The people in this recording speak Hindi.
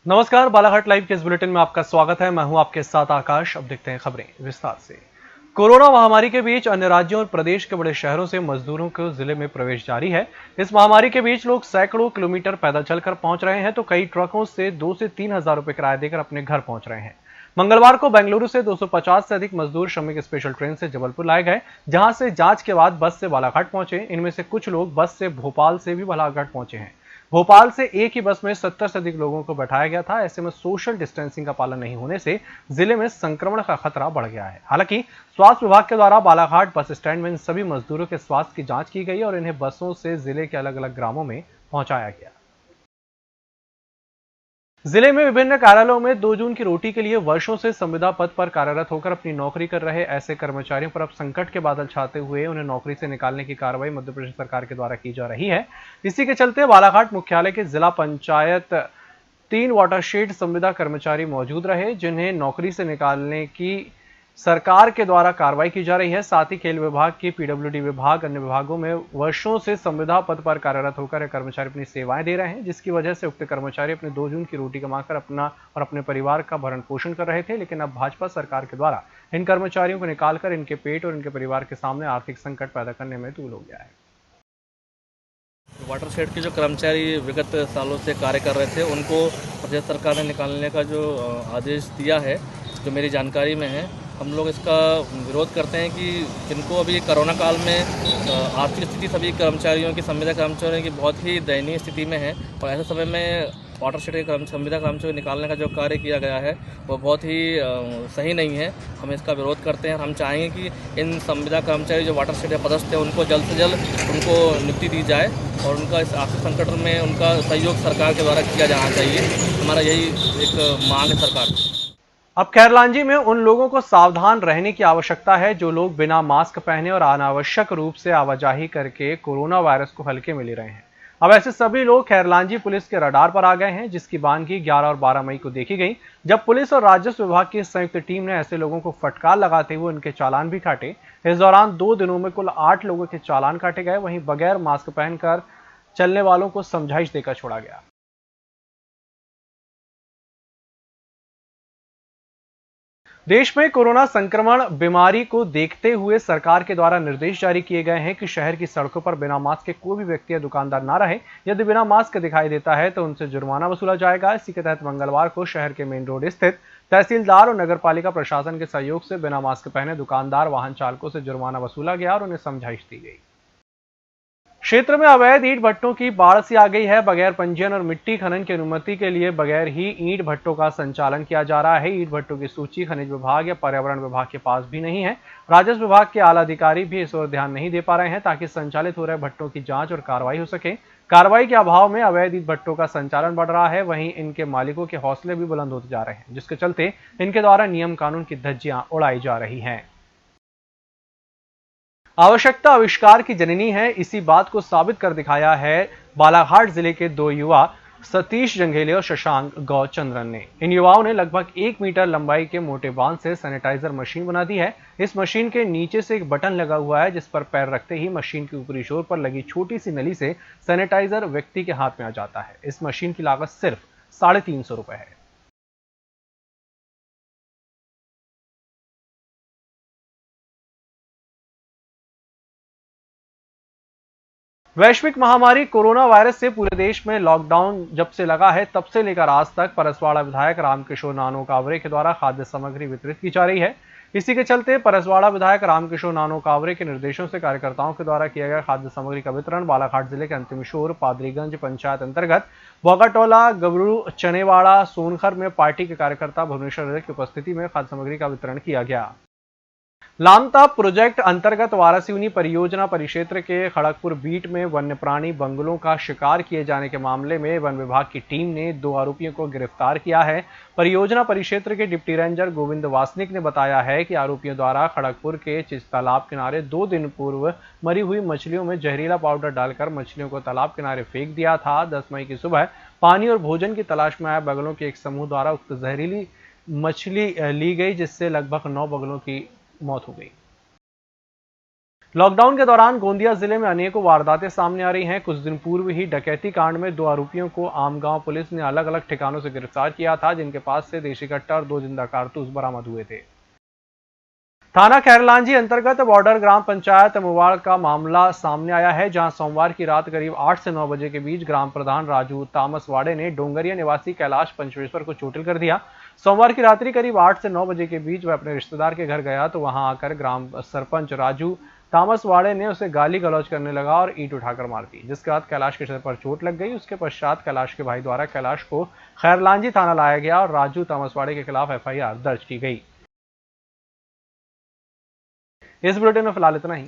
नमस्कार, बालाघाट लाइव के इस बुलेटिन में आपका स्वागत है। मैं हूं आपके साथ आकाश। अब देखते हैं खबरें विस्तार से। कोरोना महामारी के बीच अन्य राज्यों और प्रदेश के बड़े शहरों से मजदूरों को जिले में प्रवेश जारी है। इस महामारी के बीच लोग सैकड़ों किलोमीटर पैदल चलकर पहुंच रहे हैं, तो कई ट्रकों से 2 से 3 हजार रुपए किराया देकर अपने घर पहुंच रहे हैं। मंगलवार को बेंगलुरु से 250 से अधिक मजदूर श्रमिक स्पेशल ट्रेन से जबलपुर लाए गए, जहां से जांच के बाद बस से बालाघाट पहुंचे। इनमें से कुछ लोग बस से भोपाल से भी बालाघाट पहुंचे हैं। भोपाल से एक ही बस में 70 से अधिक लोगों को बैठाया गया था। ऐसे में सोशल डिस्टेंसिंग का पालन नहीं होने से जिले में संक्रमण का खतरा बढ़ गया है। हालांकि स्वास्थ्य विभाग के द्वारा बालाघाट बस स्टैंड में इन सभी मजदूरों के स्वास्थ्य की जांच की गई और इन्हें बसों से जिले के अलग अलग ग्रामों में पहुंचाया गया। जिले में विभिन्न कार्यालयों में 2 जून की रोटी के लिए वर्षों से संविदा पद पर कार्यरत होकर अपनी नौकरी कर रहे ऐसे कर्मचारियों पर अब संकट के बादल छाते हुए उन्हें नौकरी से निकालने की कार्रवाई मध्य प्रदेश सरकार के द्वारा की जा रही है। इसी के चलते बालाघाट मुख्यालय के जिला पंचायत 3 वाटरशेड संविदा कर्मचारी मौजूद रहे, जिन्हें नौकरी से निकालने की सरकार के द्वारा कार्रवाई की जा रही है। साथ ही खेल विभाग की पीडब्ल्यूडी विभाग अन्य विभागों में वर्षों से संविदा पद पर कार्यरत होकर कर्मचारी अपनी सेवाएं दे रहे हैं, जिसकी वजह से उक्त कर्मचारी अपने 2 जून की रोटी कमाकर अपना और अपने परिवार का भरण पोषण कर रहे थे। लेकिन अब भाजपा सरकार के द्वारा इन कर्मचारियों को निकालकर इनके पेट और इनके परिवार के सामने आर्थिक संकट पैदा करने में तूल हो गया है। वाटरशेड के जो कर्मचारी विगत सालों से कार्य कर रहे थे, उनको प्रदेश सरकार ने निकालने का जो आदेश दिया है, जो मेरी जानकारी में है, हम लोग इसका विरोध करते हैं कि जिनको अभी कोरोना काल में आर्थिक स्थिति सभी कर्मचारियों की, संविदा कर्मचारियों की बहुत ही दयनीय स्थिति में है और ऐसे समय में वाटरशेड के संविदा कर्मचारियों को निकालने का जो कार्य किया गया है वो बहुत ही सही नहीं है। हम इसका विरोध करते हैं और हम चाहेंगे कि इन संविदा कर्मचारी जो वाटरशेड में पदस्थ है उनको जल्द से जल्द उनको नियुक्ति दी जाए और उनका इस आर्थिक संकट में उनका सहयोग सरकार के द्वारा किया जाना चाहिए। हमारा यही एक मांग है सरकार को। अब खैरलांजी में उन लोगों को सावधान रहने की आवश्यकता है जो लोग बिना मास्क पहने और अनावश्यक रूप से आवाजाही करके कोरोना वायरस को हल्के में ले रहे हैं। अब ऐसे सभी लोग खैरलांजी पुलिस के रडार पर आ गए हैं, जिसकी बानगी 11 और 12 मई को देखी गई, जब पुलिस और राजस्व विभाग की संयुक्त टीम ने ऐसे लोगों को फटकार लगाते हुए उनके चालान भी काटे। इस दौरान 2 दिनों में कुल 8 लोगों के चालान काटे गए। वहीं बगैर मास्क पहनकर चलने वालों को समझाइश देकर छोड़ा गया। देश में कोरोना संक्रमण बीमारी को देखते हुए सरकार के द्वारा निर्देश जारी किए गए हैं कि शहर की सड़कों पर बिना मास्क के कोई भी व्यक्ति या दुकानदार ना रहे। यदि बिना मास्क दिखाई देता है तो उनसे जुर्माना वसूला जाएगा। इसी के तहत मंगलवार को शहर के मेन रोड स्थित तहसीलदार और नगर पालिका प्रशासन के सहयोग से बिना मास्क पहने दुकानदार, वाहन चालकों से जुर्माना वसूला गया और उन्हें समझाइश दी गई। क्षेत्र में अवैध ईंट भट्टों की बाढ़ सी आ गई है। बगैर पंजीयन और मिट्टी खनन की अनुमति के लिए बगैर ही ईंट भट्टों का संचालन किया जा रहा है। ईंट भट्टों की सूची खनिज विभाग या पर्यावरण विभाग के पास भी नहीं है। राजस्व विभाग के आला अधिकारी भी इस ओर ध्यान नहीं दे पा रहे हैं ताकि संचालित हो रहे भट्टों की जांच और कार्रवाई हो सके। कार्रवाई के अभाव में अवैध ईंट भट्टों का संचालन बढ़ रहा है। वहीं इनके मालिकों के हौसले भी बुलंद होते जा रहे हैं, जिसके चलते इनके द्वारा नियम कानून की धज्जियां उड़ाई जा रही हैं। आवश्यकता आविष्कार की जननी है, इसी बात को साबित कर दिखाया है बालाघाट जिले के 2 युवा सतीश जंघेले और शशांक गौचंद्रन ने। इन युवाओं ने लगभग 1 मीटर लंबाई के मोटे बांध से सैनिटाइजर मशीन बना दी है। इस मशीन के नीचे से एक बटन लगा हुआ है, जिस पर पैर रखते ही मशीन के ऊपरी छोर पर लगी छोटी सी नली से सैनिटाइजर व्यक्ति के हाथ में आ जाता है। इस मशीन की लागत सिर्फ 350 रुपए है। वैश्विक महामारी कोरोना वायरस से पूरे देश में लॉकडाउन जब से लगा है, तब से लेकर आज तक परसवाड़ा विधायक रामकिशोर नानो कावरे के द्वारा खाद्य सामग्री वितरित की जा रही है। इसी के चलते परसवाड़ा विधायक रामकिशोर नानो कावरे के निर्देशों से कार्यकर्ताओं के द्वारा किया गया खाद्य सामग्री का वितरण बालाघाट जिले के अंतिमशोर पादरीगंज पंचायत अंतर्गत बोगाटोला, गबरू, चनेवाड़ा, सोनखर में पार्टी के कार्यकर्ता भुवनेश्वर की उपस्थिति में खाद्य सामग्री का वितरण किया गया। लामता प्रोजेक्ट अंतर्गत वारासिवनी परियोजना परिक्षेत्र के खड़गपुर बीट में वन्य प्राणी बंगलों का शिकार किए जाने के मामले में वन विभाग की टीम ने 2 आरोपियों को गिरफ्तार किया है। परियोजना परिक्षेत्र के डिप्टी रेंजर गोविंद वासनिक ने बताया है कि आरोपियों द्वारा खड़गपुर के चिस तालाब किनारे 2 दिन पूर्व मरी हुई मछलियों में जहरीला पाउडर डालकर मछलियों को तालाब किनारे फेंक दिया था। 10 मई की सुबह पानी और भोजन की तलाश में आए बगलों के एक समूह द्वारा उक्त जहरीली मछली ली गई, जिससे लगभग 9 बगलों की मौत हो गई। लॉकडाउन के दौरान गोंदिया जिले में अनेकों वारदातें सामने आ रही हैं। कुछ दिन पूर्व ही डकैती कांड में 2 आरोपियों को आमगांव पुलिस ने अलग अलग ठिकानों से गिरफ्तार किया था, जिनके पास से देशी कट्टा और 2 जिंदा कारतूस बरामद हुए थे। थाना खैरलांजी अंतर्गत बॉर्डर ग्राम पंचायत मुवाड़ का मामला सामने आया है, जहां सोमवार की रात करीब 8 से 9 बजे के बीच ग्राम प्रधान राजू तामसवाड़े ने डोंगरिया निवासी कैलाश पंचवेश्वर को चोटिल कर दिया। सोमवार की रात्रि करीब 8 से 9 बजे के बीच वह अपने रिश्तेदार के घर गया तो वहां आकर ग्राम सरपंच राजू तामसवाड़े ने उसे गाली गलौज करने लगा और ईंट उठाकर मार दी, जिसके बाद कैलाश के सिर पर चोट लग गई। उसके पश्चात कैलाश के भाई द्वारा कैलाश को खैरलांजी थाना लाया गया और राजू तामसवाड़े के खिलाफ FIR दर्ज की गई। इस बुलेटिन में फिलहाल इतना ही।